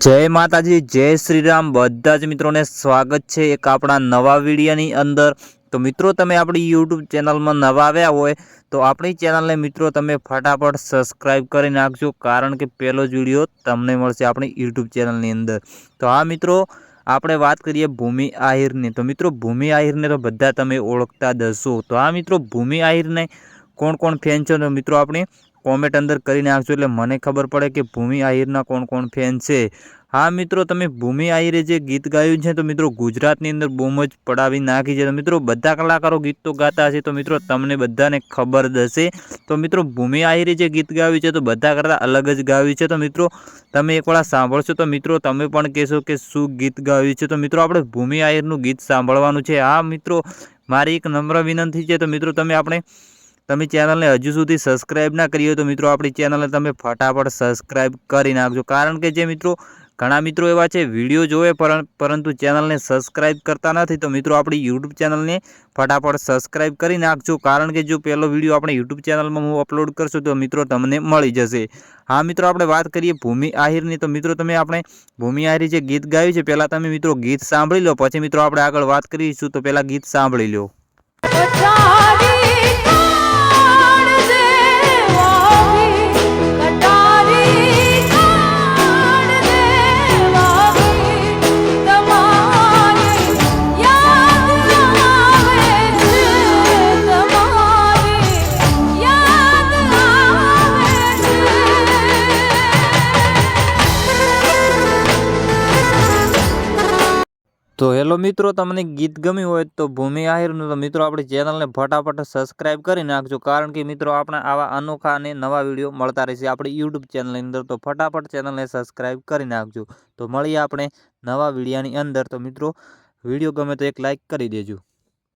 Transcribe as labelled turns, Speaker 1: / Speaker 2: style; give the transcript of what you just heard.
Speaker 1: जय माताजी जय श्री राम बधा ज मित्रों ने स्वागत है एक अपना नवा वीडियोनी अंदर। तो मित्रों तमे अपनी यूट्यूब चैनल में नवा आव्या होय तो अपनी चैनल ने मित्रों तमे फटाफट सब्सक्राइब करी नाखजो, कारण के पहलो ज विडियो तमने मळशे अपनी यूट्यूब चैनल नी अंदर। तो हाँ मित्रों આપણે વાત કરીએ ભૂમિ આહિરની। તો મિત્રો ભૂમિ આહિરને તો બધા તમે ઓળખતા જ હશો। તો આ મિત્રો ભૂમિ આહિરને કોણ કોણ ફેન છે તો મિત્રો આપણે કોમેન્ટ અંદર કરી નાખજો એટલે મને ખબર પડે કે ભૂમિ આહિરના કોણ કોણ ફેન છે। हाँ मित्रों તમે ભૂમિ આહિરે જે ગીત ગાયું છે તો મિત્રો ગુજરાતની અંદર બહુ જ પડાવી નાખી છે। તો મિત્રો બધા કલાકારો ગીત તો ગાતા હશે તો મિત્રો તમને બધાને ખબર જ હશે। તો મિત્રો ભૂમિ આહિરે જે ગીત ગાયું છે તો બધા કરતાં અલગ જ ગાયું છે। તો મિત્રો તમે એકવાર સાંભળશો તો મિત્રો તમે પણ કહેશો કે શું ગીત ગાયું છે। તો મિત્રો આપણે ભૂમિ આહિરનું ગીત સાંભળવાનું છે। हाँ મિત્રો મારી એક નમ્ર વિનંતી છે તો મિત્રો તમે ચેનલને હજુ સુધી સબસ્ક્રાइब ના કરી હોય તો મિત્રો આપણી ચેનલને તમે ફટાફટ સબસ્ક્રાइब કરી નાખજો, કારણ કે જે મિત્રો ઘણા મિત્રો એવા છે વિડીયો જોવે પરંતુ ચેનલને સબસ્ક્રાइब કરતા નથી। તો મિત્રો આપણી યુટ્યુબ ચેનલને ફટાફટ સબસ્ક્રાइब કરી નાખજો, કારણ કે જો પહેલો વિડીયો આપણે યુટ્યુબ ચેનલમાં હું અપલોડ કરશું તો મિત્રો તમને મળી જશે। हाँ મિત્રો આપણે વાત કરીએ ભૂમિ આહિરની। તો મિત્રો તમે આપણે ભૂમિ આહિરે જે ગીત ગાયું છે પહેલાં તમે મિત્રો ગીત સાંભળી લો, પછી મિત્રો આપણે આગળ વાત કરીશું। તો પહેલાં ગીત સાંભળી લો। तो हेलो मित्रों तमने गीत गम्યું હોય तो भूमि આહિરનું तो मित्रों अपनी चैनल ने फटाफट सब्सक्राइब કરી નાખજો, कारण કે મિત્રો આપણા આવા અનોખા અને નવા વિડીયો મળતા રહેશે આપણી યુટ્યુબ ચેનલની અંદર। તો ફટાફટ ચેનલને સબસ્ક્રાઇબ કરી નાખજો। તો મળીએ આપણે નવા વિડીયોની અંદર। તો મિત્રો વિડીયો ગમે તો એક લાઇક કરી દેજો।